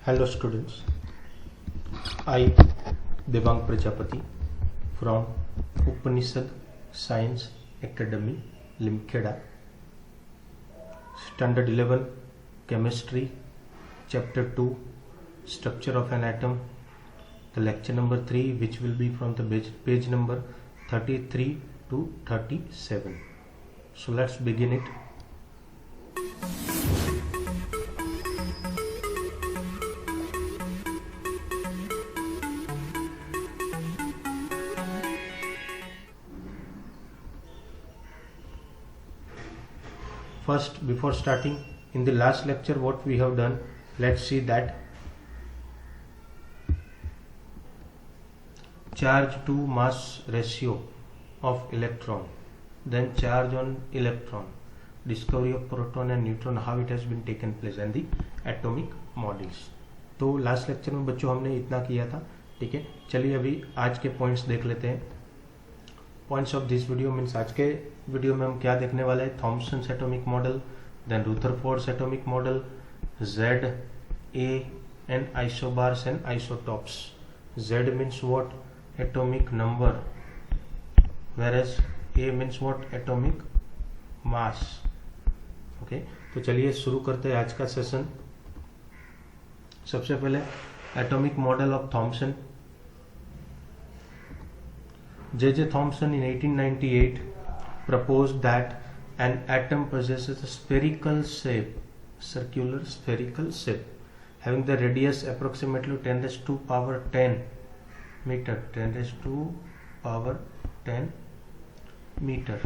Hello students, I Devang Prajapati from Upanishad Science Academy, Limkheda, Standard 11, Chemistry, Chapter 2, Structure of an Atom, the lecture number 3, which will be from the page number 33 to 37. So let's begin it. First, before starting, in the last lecture what we have done, let's see that charge to mass ratio of electron, then charge on electron, discovery of proton and neutron, how it has been taken place, and the atomic models. तो last lecture में बच्चों हमने इतना किया था, ठीक है। चलिए अभी आज के पॉइंट्स देख लेते हैं। Points of this video means आज के वीडियो में हम क्या देखने वाले हैं, Thomson's atomic model, then Rutherford's atomic model, Z, A and isobars and isotopes. Z means what? Atomic number, whereas A means what? Atomic mass. Okay तो चलिए शुरू करते हैं आज का सेशन। सबसे पहले atomic model of Thomson. J.J. Thomson in 1898 proposed that an atom possesses a spherical shape, circular spherical shape, having the radius approximately 10 raised to power 10 meter, 10 raised to power 10 meter,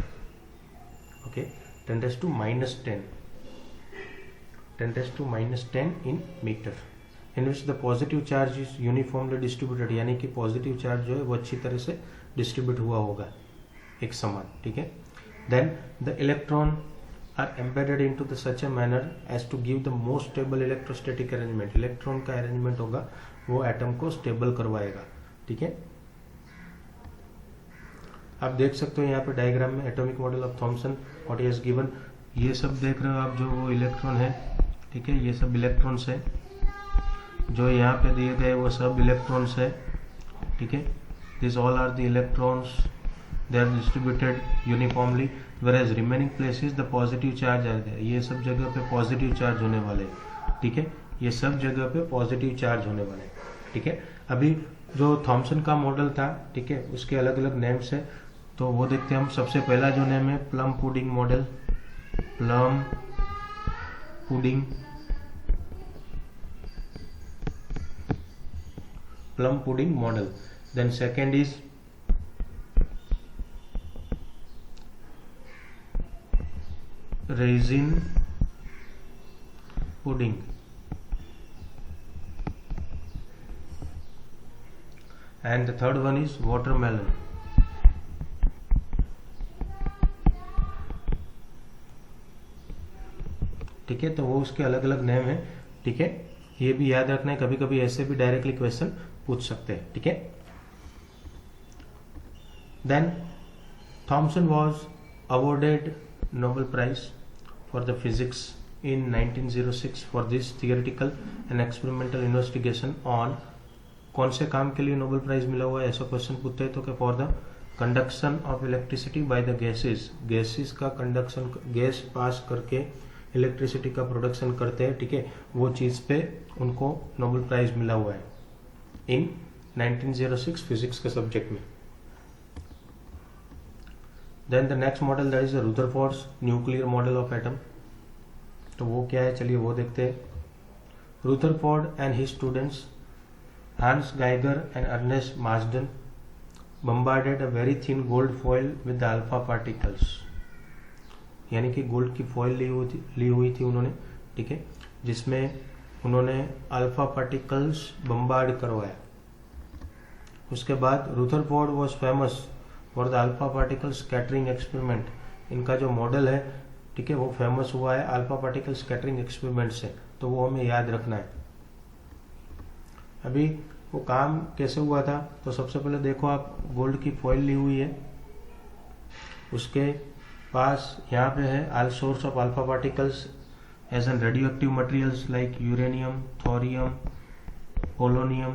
okay, 10 raised to minus 10, 10 raised to minus 10 in meter, in which the positive charge is uniformly distributed, यानी कि positive charge जो है वो अच्छी तरह से distribute हुआ होगा एक समान, ठीक है। Then the electron are embedded into the such a manner as to give the most stable electrostatic arrangement. Electron का अरेंजमेंट होगा वो एटम को स्टेबल करवाएगा, ठीक है। आप देख सकते हो यहाँ पे डायग्राम में atomic model of Thomson what he has given. ये सब देख रहे हो आप, जो वो इलेक्ट्रॉन है, ठीक है, ये सब इलेक्ट्रॉन्स है, जो यहाँ पे दिए गए वो सब इलेक्ट्रॉन्स है, ठीक है। These all are the electrons, they are distributed uniformly, whereas remaining places the positive charge are there. ये सब जगह पे पॉजिटिव चार्ज होने वाले, ठीक है, ये सब जगह पे पॉजिटिव चार्ज होने वाले, ठीक है। अभी जो थॉमसन का मॉडल था, ठीक है, उसके अलग अलग नेम्स है, तो वो देखते हैं हम। सबसे पहला जो नेम है plum pudding model, plum pudding, plum pudding model. Then second is raisin pudding, and the third one is watermelon, ठीक है। तो वो उसके अलग अलग नेम है, ठीक है, ये भी याद रखना है, कभी कभी ऐसे भी डायरेक्टली क्वेश्चन पूछ सकते हैं, ठीक है। Then Thomson was awarded Nobel Prize for the physics in 1906 for this theoretical and experimental investigation on, कौन से काम के लिए नोबेल प्राइज मिला हुआ है, ऐसा क्वेश्चन पूछते हैं तो क्या, for the conduction of electricity by the gases. Gases का कंडक्शन, गैस पास करके इलेक्ट्रिसिटी का प्रोडक्शन करते हैं, ठीक है, वो चीज पे उनको नोबेल प्राइज मिला हुआ है इन 1906 फिजिक्स के सब्जेक्ट में। Then the next model that is the Rutherford's nuclear model of atom। तो वो क्या है, चलिए वो देखते हैं। Rutherford and his students Hans Geiger and Ernest Marsden bombarded a very thin gold foil with the alpha particles, यानी कि गोल्ड की फॉइल ली हुई थी उन्होंने, ठीक है, जिसमें उन्होंने अल्फा पार्टिकल्स बम्बार्ड करवाया। उसके बाद Rutherford was famous for the alpha particle scattering experiment. इनका जो मॉडल है, ठीक है, वो फेमस हुआ है अल्फा पार्टिकल स्कैटरिंग एक्सपेरिमेंट से, तो वो हमें याद रखना है। अभी वो काम कैसे हुआ था, तो सबसे पहले देखो आप, गोल्ड की फॉइल ली हुई है, उसके पास यहाँ पे है all source of alpha particles as in radioactive materials like uranium, thorium, polonium,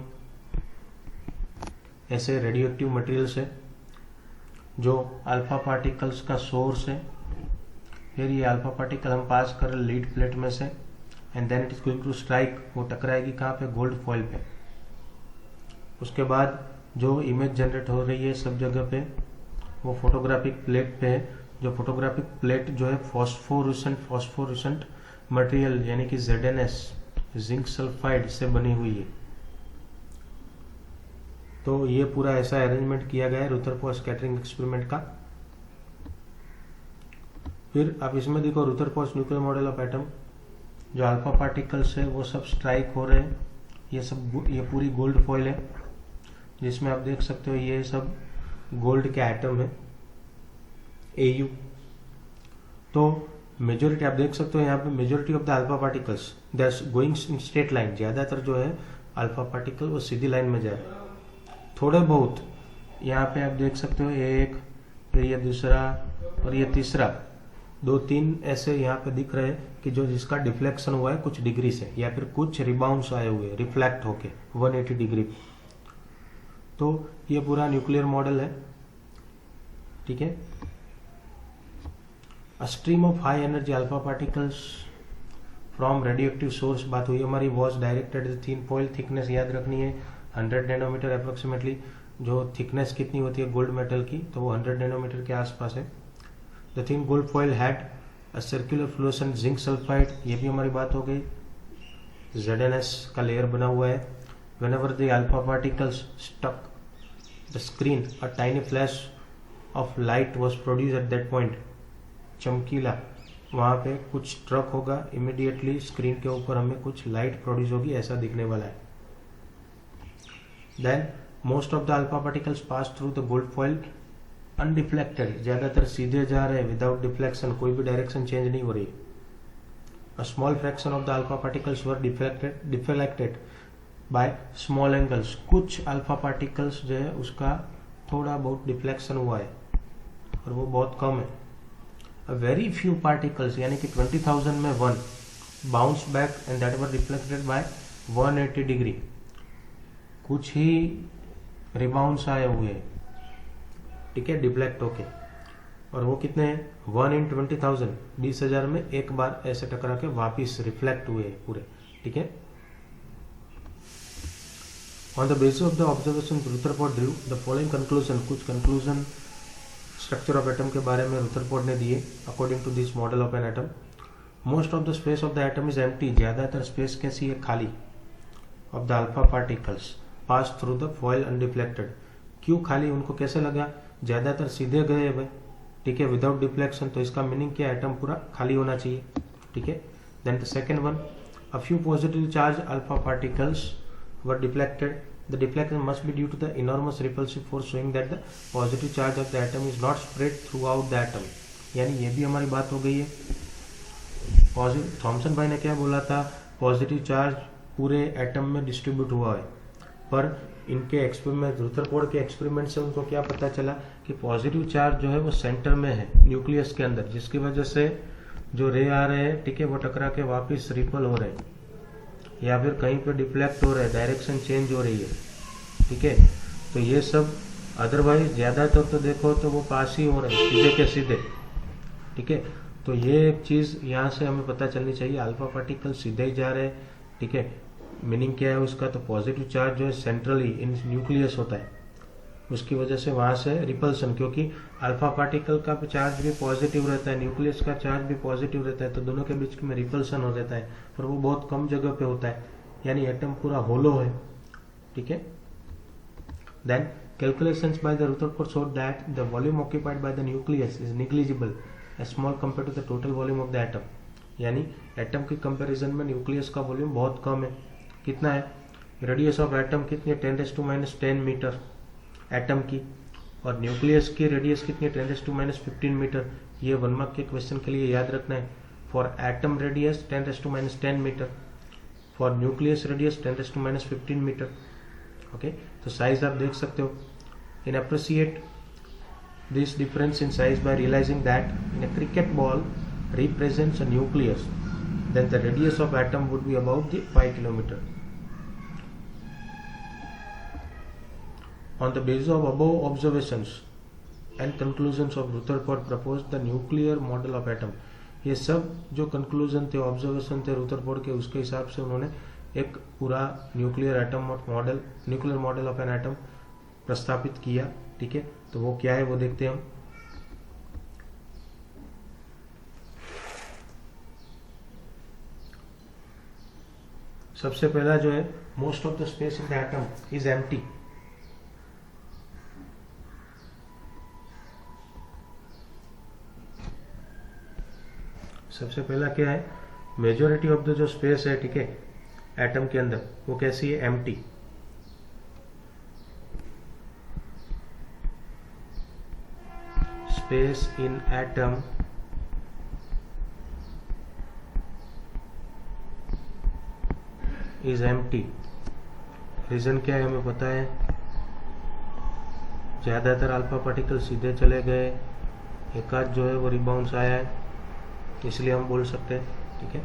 ऐसे रेडियो एक्टिव मटेरियल्स है जो अल्फा पार्टिकल्स का सोर्स है। फिर ये अल्फा पार्टिकल हम पास कर लीड प्लेट में से and then it is going to strike, वो टकराएगी कहाँ पे, गोल्ड फॉइल पे। उसके बाद जो इमेज जनरेट हो रही है सब जगह पे वो फोटोग्राफिक प्लेट पे है। जो फोटोग्राफिक प्लेट जो है फॉस्फोरेसेंट मटेरियल यानी कि ZnS जिंक सल्फाइड से बनी हुई है। तो ये पूरा ऐसा अरेंजमेंट किया गया है रुदरफोर्ड स्कैटरिंग एक्सपेरिमेंट का। फिर आप इसमें देखो Rutherford nuclear model of atom, जो अल्फा पार्टिकल्स है वो सब स्ट्राइक हो रहे हैं। ये पूरी गोल्ड फॉइल है जिसमें आप देख सकते हो ये सब गोल्ड के एटम है Au। तो मेजोरिटी आप देख सकते हो यहाँ पे majority of the alpha particles they are going in straight line. ज्यादातर जो है अल्फा पार्टिकल वो सीधी लाइन में जाए। थोड़े बहुत यहाँ पे आप देख सकते हो एक, फिर ये दूसरा और ये तीसरा, 2-3 ऐसे यहाँ पे दिख रहे हैं कि जो जिसका डिफ्लेक्शन हुआ है कुछ डिग्री से या फिर कुछ रिबाउंड्स आए हुए रिफ्लेक्ट होके 180 डिग्री। तो ये पूरा न्यूक्लियर मॉडल है, ठीक है। A stream of high energy alpha particles from radioactive source बात हुई हमारी, was directed the thin foil thickness याद रखनी है 100 नैनोमीटर अप्रोक्सीमेटली। जो थिकनेस कितनी होती है गोल्ड मेटल की, तो वो 100 नैनोमीटर के आसपास है। The thin gold foil had a circular fluorescent zinc sulphide, ये भी हमारी बात हो गई। ZnS का लेयर बना हुआ है। whenever the alpha particles struck the screen a tiny flash of light was produced at that point। चमकीला वहां पे कुछ स्ट्रक होगा, इमीडिएटली स्क्रीन के ऊपर हमें कुछ लाइट प्रोड्यूस होगी, ऐसा दिखने वाला है। Then most of the alpha particles pass through the gold foil undeflected, ज्यादातर सीधे जा रहे हैं विदाउट डिफ्लेक्शन, कोई भी डायरेक्शन चेंज नहीं हो रही। A small fraction of the alpha particles were deflected by small angles, कुछ अल्फा पार्टिकल्स जो है उसका थोड़ा बहुत डिफ्लेक्शन हुआ है और वो बहुत कम है। अ वेरी फ्यू पार्टिकल्स यानी कि 20,000 में 1 bounce back and that were reflected by 180 degree, कुछ ही रिबाउंस आए हुए हैं, ठीक है, डिफ्लेक्ट होके। और वो कितने हैं, 1 in 20,000, 20,000 में एक बार ऐसे टकरा के वापिस रिफ्लेक्ट हुए पूरे, ठीक है। On the basis of the observation Rutherford drew the following conclusion, कुछ conclusion structure of atom के बारे में Rutherford ने दिए according to this model of an atom। Most of the space of the atom is empty, ज्यादातर space कैसी है, खाली। of the alpha particles pass through the foil undeflected, क्यों खाली, उनको कैसे लगा, ज्यादातर सीधे गए हुए, ठीक है, विदाउट डिफ्लेक्शन, तो इसका मीनिंग क्या, एटम पूरा खाली होना चाहिए, ठीक है। Then the second one, a few positive charge alpha particles were deflected, the deflection must be due to the enormous repulsive force showing that the positive charge of the atom is not spread throughout the atom। यानी ये भी हमारी बात हो गई है। Thompson भाई ने क्या बोला था, पॉजिटिव चार्ज पूरे एटम में डिस्ट्रीब्यूट हुआ है, पर इनके एक्सपेरिमेंट, रुदरफोर्ड के एक्सपेरिमेंट से उनको क्या पता चला कि पॉजिटिव चार्ज जो है वो सेंटर में है न्यूक्लियस के अंदर, जिसकी वजह से जो रे आ रहे हैं, ठीक है, वो टकरा के वापिस रिपल हो रहे हैं या फिर कहीं पे डिफ्लेक्ट हो रहा है, डायरेक्शन चेंज हो रही है, ठीक है। तो ये सब अदरवाइज ज्यादातर तो देखो तो वो पास ही हो रहे हैं सीधे के सीधे, ठीक है। तो ये एक चीज यहाँ से हमें पता चलनी चाहिए, अल्फा पार्टिकल सीधे ही जा रहे हैं, ठीक है। मीनिंग क्या है उसका, तो पॉजिटिव चार्ज जो है सेंट्रली इन न्यूक्लियस होता है, उसकी वजह से वहां से रिपल्सन, क्योंकि अल्फा पार्टिकल का चार्ज भी पॉजिटिव रहता है, न्यूक्लियस का चार्ज भी पॉजिटिव रहता है, तो दोनों के बीच में रिपल्सन हो जाता है, पर वो बहुत कम जगह पे होता है, यानी एटम पूरा होलो है, ठीक है। Then calculations by the Rutherford showed that the volume occupied by the nucleus is negligible as small compare to the total volume of the atom, यानी एटम के कंपैरिजन में न्यूक्लियस का वॉल्यूम बहुत कम है। कितना है, रेडियस ऑफ एटम कितनी है, 10⁻⁻10 मीटर एटम की, और न्यूक्लियस की रेडियस कितनी है, 10⁻⁻15 मीटर। ये 1 मार्क के क्वेश्चन के लिए याद रखना है। For atom radius 10⁻10 metre, for nucleus radius 10⁻15 metre, okay. तो साइज आप देख सकते हो। In appreciate this difference in size by realising that in a cricket ball represents a nucleus, then the radius of atom would be about the 5 kilometer। On the basis of above observations and conclusions of Rutherford proposed the nuclear model of atom. ये सब जो conclusion थे, observation थे Rutherford के, उसके हिसाब से उन्होंने एक पूरा nuclear atom model, nuclear model of an atom प्रस्तावित किया। ठीक है, तो वो क्या है वो देखते हैं हम। सबसे पहला जो है, most of the space in the atom is empty. सबसे पहला क्या है, मेजॉरिटी ऑफ द जो स्पेस है, ठीक है, एटम के अंदर, वो कैसी है, empty. Space in atom is empty. Reason क्या है हमें पता है, ज्यादातर अल्फा पार्टिकल सीधे चले गए, एक आध जो है वो रिबाउंस आया है, इसलिए हम बोल सकते हैं। ठीक है,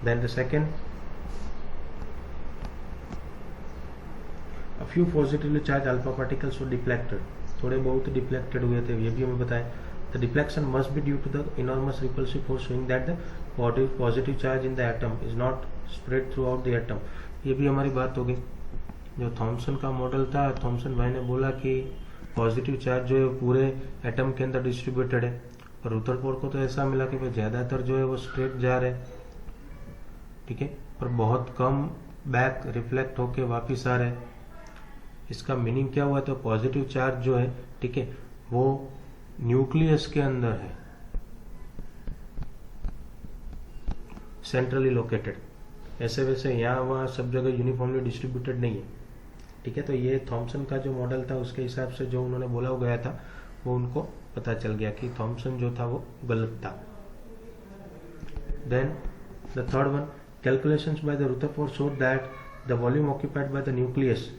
then the second, a few positively charge alpha particles were deflected. थोड़े बहुत डिफ्लेक्टेड हुए थे, ये भी हमें बताया। The deflection must be due to the enormous repulsive force showing that the positive charge in the atom is not spread throughout the atom. ये भी हमारी बात हो गई। जो थॉमसन का मॉडल था, थॉमसन भाई ने बोला कि पॉजिटिव चार्ज जो है पूरे एटम के अंदर डिस्ट्रीब्यूटेड है, पर रुदरफोर्ड को तो ऐसा मिला कि भाई ज्यादातर जो है वो स्ट्रेट जा रहे हैं। ठीक है, पर बहुत कम बैक रिफ्लेक्ट होके वापिस आ रहे हैं। इसका मीनिंग क्या हुआ, तो पॉजिटिव चार्ज जो है, ठीक है, वो न्यूक्लियस के अंदर है, सेंट्रली लोकेटेड। ऐसे वैसे यहाँ वहाँ सब जगह यूनिफॉर्मली डिस्ट्रीब्यूटेड नहीं है। ठीक है, तो ये थॉमसन का जो मॉडल था उसके हिसाब से जो उन्होंने बोला गया था, वो उनको पता चल गया कि थॉमसन जो था वो गलत था। Then the third one, calculations by the Rutherford showed that the volume occupied by the nucleus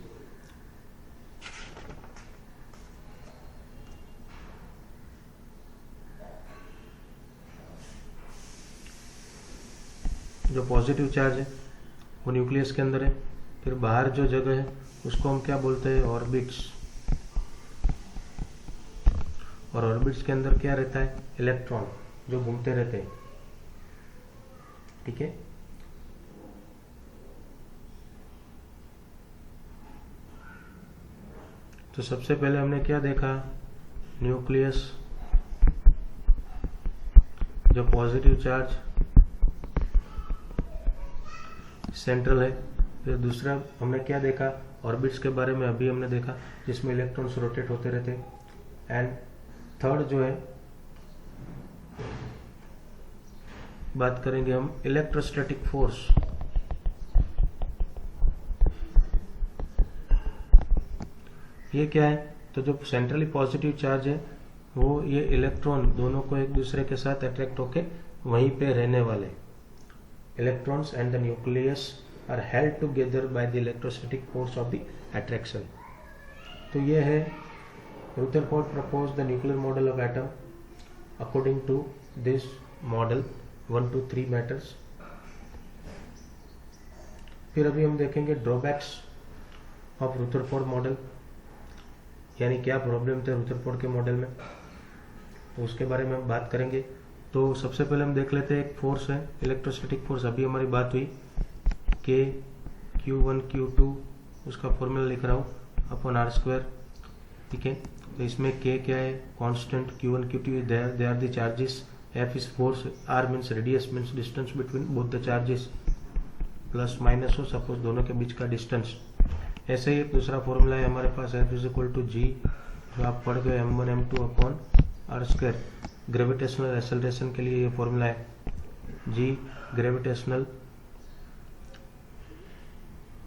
जो पॉजिटिव चार्ज है वो न्यूक्लियस के अंदर है, फिर बाहर जो जगह है उसको हम क्या बोलते हैं, ऑर्बिट्स। और ऑर्बिट्स के अंदर क्या रहता है, इलेक्ट्रॉन जो घूमते रहते हैं। ठीक है, तो सबसे पहले हमने क्या देखा, न्यूक्लियस जो पॉजिटिव चार्ज सेंट्रल है। फिर दूसरा हमने क्या देखा, ऑर्बिट्स के बारे में अभी हमने देखा, जिसमें इलेक्ट्रॉन्स रोटेट होते रहते हैं। एंड थर्ड जो है, बात करेंगे हम इलेक्ट्रोस्टैटिक फोर्स। ये क्या है, तो जो सेंट्रली पॉजिटिव चार्ज है वो ये इलेक्ट्रॉन दोनों को एक दूसरे के साथ अट्रैक्ट होके वहीं पे रहने वाले। Electrons and the nucleus are held together by the electrostatic force of the attraction. तो ये है, Rutherford proposed the nuclear model of atom. According to this model, 1 to 3 matters. फिर अभी हम देखेंगे ड्रॉबैक्स ऑफ Rutherford मॉडल, यानी क्या problem थे Rutherford के मॉडल में, तो उसके बारे में हम बात करेंगे। तो सबसे पहले हम देख लेते हैं, एक फोर्स है इलेक्ट्रोस्टैटिक फोर्स। अभी हमारी बात हुई के Q1 Q2, उसका फॉर्मूला लिख रहा हूँ अपॉन r²। ठीक है, तो इसमें K क्या है, constant, Q1 Q2 they are the charges, F is force, R means radius means distance between both the charges, plus minus हो सपोज दोनों के बीच का डिस्टेंस। ऐसे ही दूसरा फॉर्मूला है हमारे पास, F is equal to G, जो आप पढ़ गए m1 m2 upon r²। Gravitational acceleration के लिए ये फॉर्मूला है, G gravitational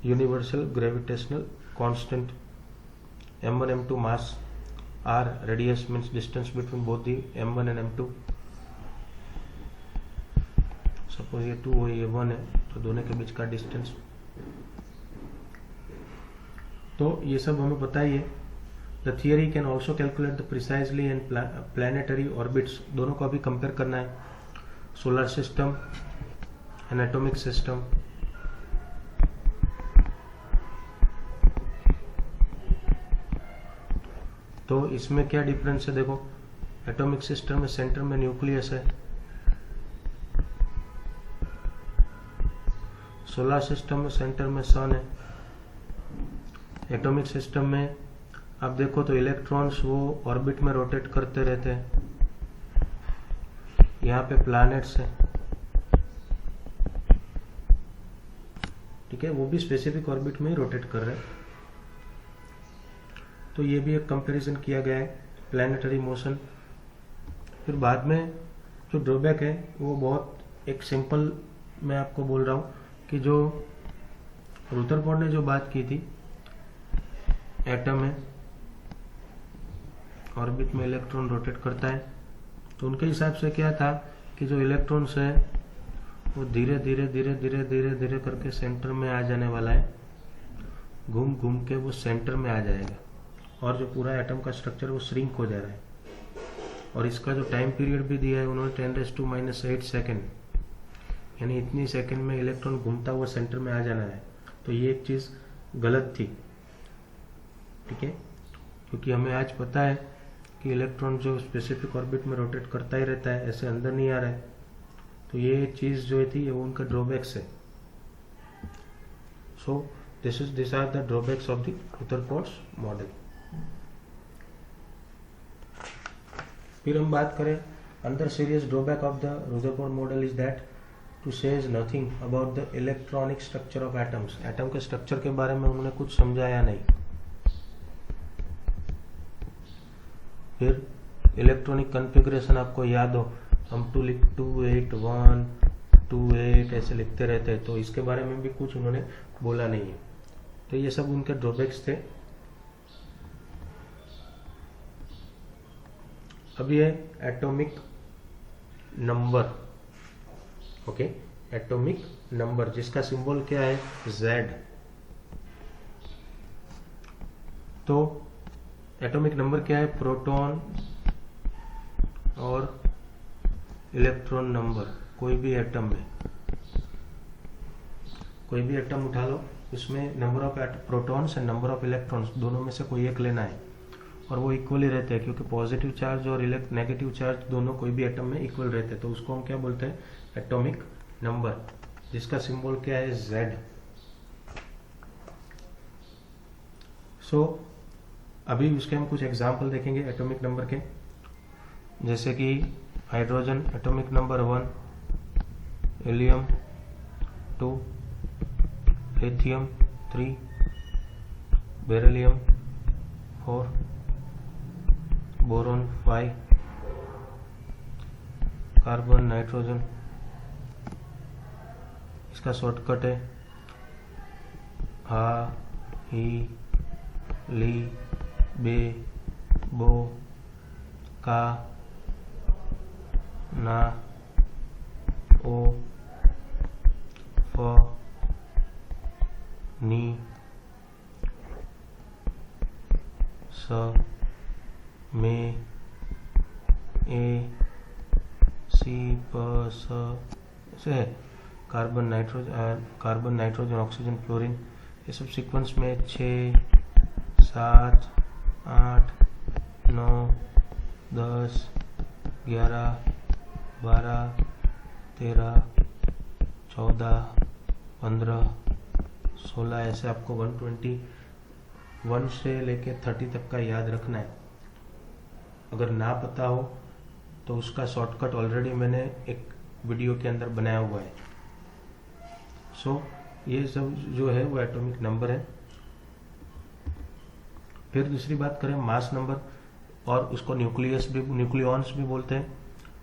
universal gravitational constant, m1 m2 mass, r radius means distance between both the m1 and m2। Suppose ये 2 हो, ये 1 है, तो दोनों के बीच का डिस्टेंस। तो ये सब हमें पता ही है। The theory can also calculate the precisely and planetary orbits। दोनों को अभी कंपेयर करना है, solar system and atomic system. तो इसमें क्या डिफरेंस है देखो, एटॉमिक सिस्टम में सेंटर में न्यूक्लियस है, सोलर सिस्टम में सेंटर में सन है। एटॉमिक सिस्टम में आप देखो तो इलेक्ट्रॉन्स वो ऑर्बिट में रोटेट करते रहते हैं, यहाँ पे प्लैनेट्स है, ठीक है, वो भी स्पेसिफिक ऑर्बिट में ही रोटेट कर रहे हैं। तो ये भी एक कंपैरिजन किया गया है, प्लैनेटरी मोशन। फिर बाद में जो ड्रॉबैक है वो बहुत एक सिंपल मैं आपको बोल रहा हूँ कि जो रुदरफोर्ड ने जो बात की थी, एटम है, ऑर्बिट में इलेक्ट्रॉन रोटेट करता है, तो उनके हिसाब से क्या था कि जो इलेक्ट्रॉन्स है वो धीरे धीरे धीरे धीरे धीरे धीरे करके सेंटर में आ जाने वाला है, घूम घूम के वो सेंटर में आ जाएगा, और जो पूरा एटम का स्ट्रक्चर वो श्रिंक हो जा रहा है। और इसका जो टाइम पीरियड भी दिया है उन्होंने 10⁻⁻8 सेकेंड, यानी इतनी सेकेंड में इलेक्ट्रॉन घूमता हुआ सेंटर में आ जाना है। तो ये एक चीज़ गलत थी, ठीक है, क्योंकि हमें आज पता है कि इलेक्ट्रॉन जो स्पेसिफिक ऑर्बिट में रोटेट करता ही रहता है, ऐसे अंदर नहीं आ रहा है। तो ये चीज़ जो थी वो उनका ड्रॉबैक्स है। So this are the drawbacks of the Rutherford model. फिर हम बात करें another serious drawback of the Rutherford model is that to says nothing about the electronic structure of atoms. Atom के स्ट्रक्चर के बारे में उन्होंने कुछ समझाया नहीं। फिर इलेक्ट्रॉनिक कॉन्फ़िगरेशन आपको याद हो, हम 281 28 ऐसे लिखते रहते हैं, तो इसके बारे में भी कुछ उन्होंने बोला नहीं है। तो ये सब उनके ड्रॉबैक्स थे। अब ये atomic number, okay, atomic number जिसका सिंबल क्या है, Z। तो एटॉमिक नंबर क्या है, प्रोटॉन और इलेक्ट्रॉन नंबर। कोई भी एटम में, कोई भी एटम उठा लो, उसमें number of protons and number of electrons दोनों में से कोई एक लेना है, और वो इक्वली रहते हैं, क्योंकि पॉजिटिव चार्ज और नेगेटिव चार्ज दोनों कोई भी एटम में इक्वल रहते हैं। तो उसको हम क्या बोलते हैं, एटॉमिक नंबर, जिसका सिंबल क्या है, Z। सो अभी उसके हम कुछ एग्जाम्पल देखेंगे एटॉमिक नंबर के, जैसे कि hydrogen atomic number 1, helium 2, lithium 3, beryllium 4, boron 5, carbon nitrogen, इसका शॉर्टकट है हा, ही, ली, बे, बो, का, ना, ओ, फ, नी, स, मे, ए, सी, प, स, ऐसे है। कार्बन नाइट्रोजन ऑक्सीजन फ्लोरीन, ये सब सीक्वेंस में 6 7 8 9 10 11 12 13 14 15 16 ऐसे आपको 121 से लेके 30 तक का याद रखना है। अगर ना पता हो तो उसका शॉर्टकट ऑलरेडी मैंने एक वीडियो के अंदर बनाया हुआ है। सो ये सब जो है वो एटॉमिक नंबर है। फिर दूसरी बात करें मास नंबर, और उसको न्यूक्लियॉन्स भी बोलते हैं।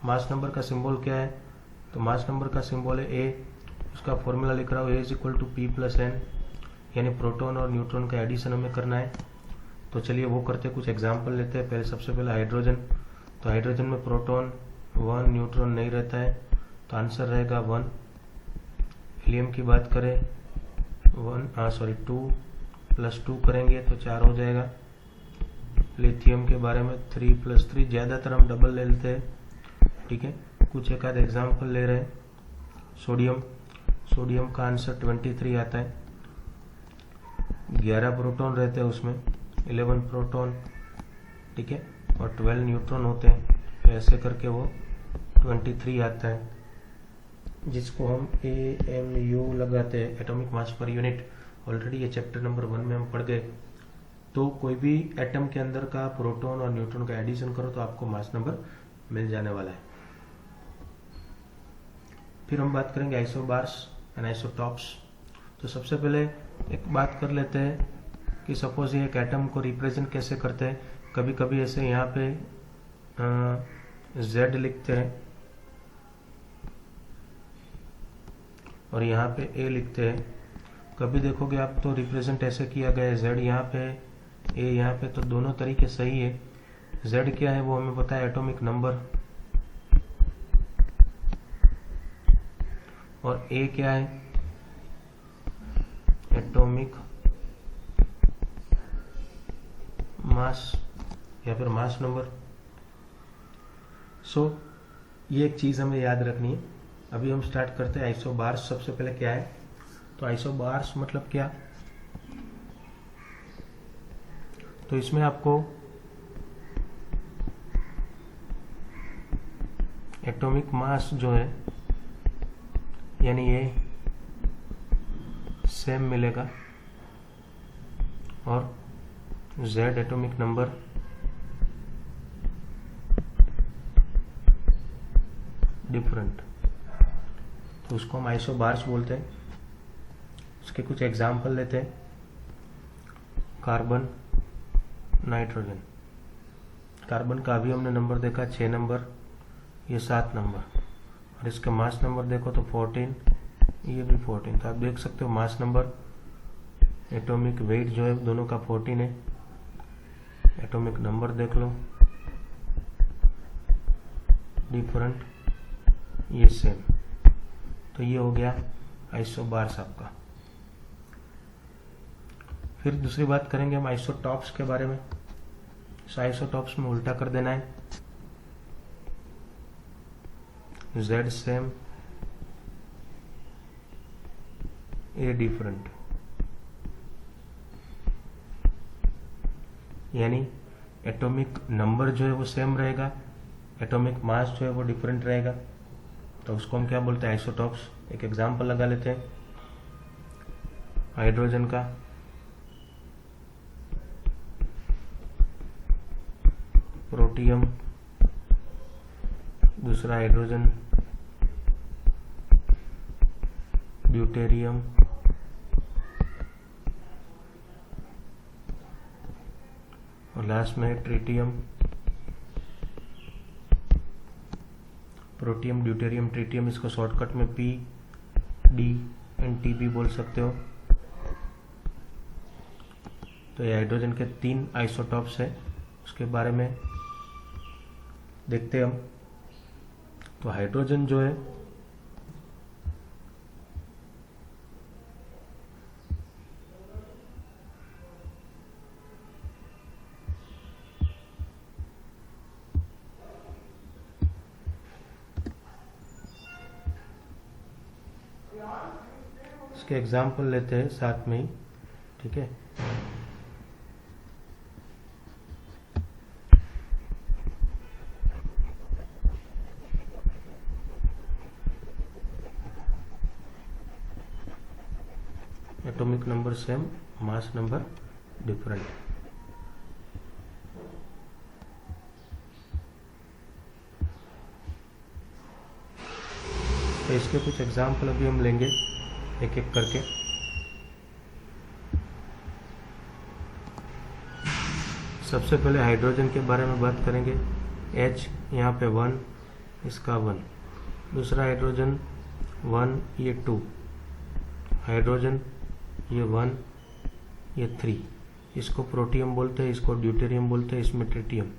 मास नंबर का सिंबल क्या है, तो मास नंबर का सिंबल है A। उसका फॉर्मूला लिख रहा हूँ, A = P+N, यानी प्रोटॉन और न्यूट्रॉन का एडिशन हमें करना है। तो चलिए वो करते हैं, कुछ एग्जाम्पल लेते हैं। सबसे पहले हाइड्रोजन, तो हाइड्रोजन में प्रोटॉन 1, न्यूट्रॉन नहीं रहता है, तो आंसर रहेगा 1। हीलियम की बात करें 2 + 2 करेंगे तो 4 हो जाएगा। लिथियम के बारे में 3 + 3, ज़्यादातर हम डबल ले लेते हैं, ठीक है, कुछ एक आध एग्जाम्पल ले रहे हैं। सोडियम का आंसर 23 आता है। 11 प्रोटॉन रहते हैं उसमें, 11 प्रोटॉन ठीक है, और 12 न्यूट्रॉन होते हैं, तो ऐसे करके वो 23 आता है, जिसको हम AMU लगाते हैं, atomic mass per unit. Already ये चैप्टर नंबर 1 में हम पढ़ गए। तो कोई भी एटम के अंदर का प्रोटॉन और न्यूट्रॉन का एडिशन करो तो आपको मास नंबर मिल जाने वाला है। फिर हम बात करेंगे आइसोबार्स एंड आइसोटॉप्स। तो सबसे पहले एक बात कर लेते हैं कि सपोज ये एक एटम को रिप्रेजेंट कैसे करते हैं। कभी कभी ऐसे यहाँ पे Z लिखते हैं और यहाँ पे A लिखते हैं। कभी देखोगे आप तो रिप्रेजेंट ऐसे किया गया है, Z यहाँ पे, A यहाँ पे, तो दोनों तरीके सही है। Z क्या है वो हमें पता है, एटॉमिक नंबर, और A क्या है, एटॉमिक मास या फिर मास नंबर। सो ये एक चीज हमें याद रखनी है। अभी हम स्टार्ट करते हैं आइसोबार्स। सबसे पहले क्या है, तो आइसोबार्स मतलब क्या, तो इसमें आपको एटॉमिक मास जो है यानी ये सेम मिलेगा और Z एटॉमिक नंबर डिफरेंट, तो उसको हम आइसोबार्स बोलते हैं। उसके कुछ एग्जाम्पल लेते हैं। Carbon, nitrogen. कार्बन का अभी हमने नंबर देखा 6 नंबर, ये 7 नंबर, और इसका मास नंबर देखो तो 14, ये भी 14। तो आप देख सकते हो मास नंबर, एटॉमिक वेट जो है दोनों का 14 है। एटॉमिक नंबर देख लो, डिफरेंट, ये सेम। तो ये हो गया आइसोबार्स आपका। फिर दूसरी बात करेंगे हम आइसोटॉप्स के बारे में। आइसोटॉप्स में उल्टा कर देना है, Z सेम, A डिफरेंट, यानी एटॉमिक नंबर जो है वो सेम रहेगा, एटॉमिक मास जो है वो डिफरेंट रहेगा। तो उसको हम क्या बोलते हैं, आइसोटॉप्स। एक एग्जांपल लगा लेते हैं हाइड्रोजन का। प्रोटियम, दूसरा हाइड्रोजन, ड्यूटेरियम, और लास्ट में ट्रिटियम। प्रोटियम, ड्यूटेरियम, ट्रिटियम, इसको शॉर्टकट में PD एंड TB बोल सकते हो। तो ये हाइड्रोजन के 3 आइसोटॉप्स है, उसके बारे में देखते हैं हम। तो हाइड्रोजन जो है इसके एग्जाम्पल लेते हैं साथ में ही, ठीक है। Atomic number same, mass number different. तो इसके कुछ एग्जाम्पल अभी हम लेंगे एक एक करके। सबसे पहले हाइड्रोजन के बारे में बात करेंगे। H यहाँ पे 1, इसका 1। दूसरा हाइड्रोजन 1, ये 2। हाइड्रोजन ये 1, ये 3। इसको प्रोटियम बोलते हैं, इसको ड्यूटेरियम बोलते हैं, इसमें ट्रिटियम।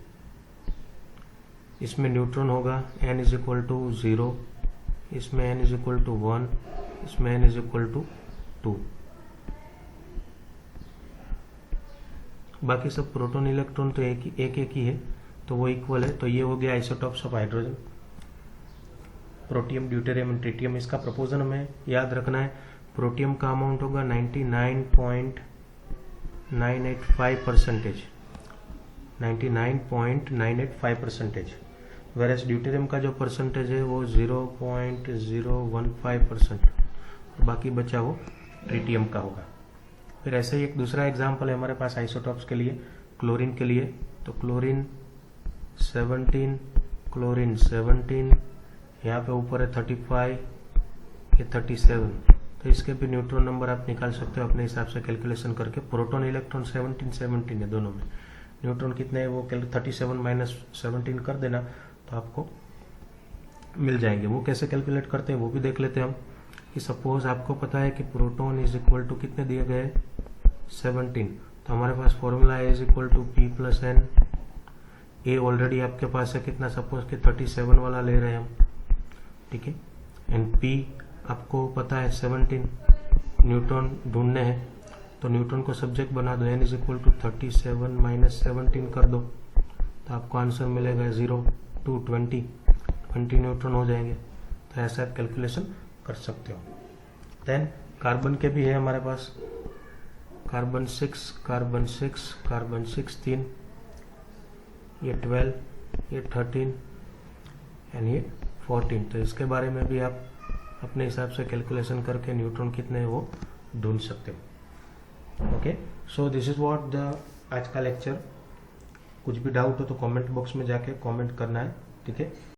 इसमें न्यूट्रॉन होगा n = 0, इसमें n = 1, इसमें n = 2। बाकी सब प्रोटॉन इलेक्ट्रॉन तो एक ही है, तो वो इक्वल है। तो ये हो गया isotopes of hydrogen, protium, deuterium and tritium. इसका प्रोपोर्शन हमें याद रखना है। प्रोटियम का अमाउंट होगा 99.985%, 99.985%, वेरएस ड्यूटेरियम का जो परसेंटेज है वो 0.015%, बाकी बचा वो ट्रिटियम का होगा। फिर ऐसे ही एक दूसरा एग्जाम्पल है हमारे पास आइसोटॉप्स के लिए, क्लोरीन के लिए। तो क्लोरीन 17, क्लोरीन 17, यहाँ पे ऊपर है 35, ये 37। तो इसके भी न्यूट्रॉन नंबर आप निकाल सकते हो अपने हिसाब से कैलकुलेशन करके। प्रोटॉन इलेक्ट्रॉन 17 है दोनों में, न्यूट्रॉन कितने है वो 37 माइनस 17 कर देना तो आपको मिल जाएंगे। वो कैसे कैलकुलेट करते हैं वो भी देख लेते हैं हम। कि सपोज आपको पता है कि प्रोटॉन इज इक्वल टू कितने दिए गए 17, तो हमारे पास फॉर्मूला है is equal to P plus N। A already आपके पास है कितना, सपोज कि 37 वाला ले रहे हैं हम, ठीक है। एंड P आपको पता है 17, न्यूट्रॉन ढूंढने हैं तो न्यूट्रॉन को सब्जेक्ट बना दो, N is equal to 37 minus 17 कर दो तो आपको आंसर मिलेगा 0 to 20 न्यूट्रॉन हो जाएंगे। तो ऐसा आप कैलकुलेशन कर सकते हो। देन कार्बन के भी है हमारे पास, कार्बन 6, कार्बन 6, कार्बन 16, ये 12, ये 13 एंड ये 14। तो इसके बारे में भी आप अपने हिसाब से कैलकुलेशन करके न्यूट्रॉन कितने हैं वो ढूंढ सकते हो। Okay, so this is what the आज का लेक्चर। कुछ भी डाउट हो तो कमेंट बॉक्स में जाके कमेंट करना है, ठीक है।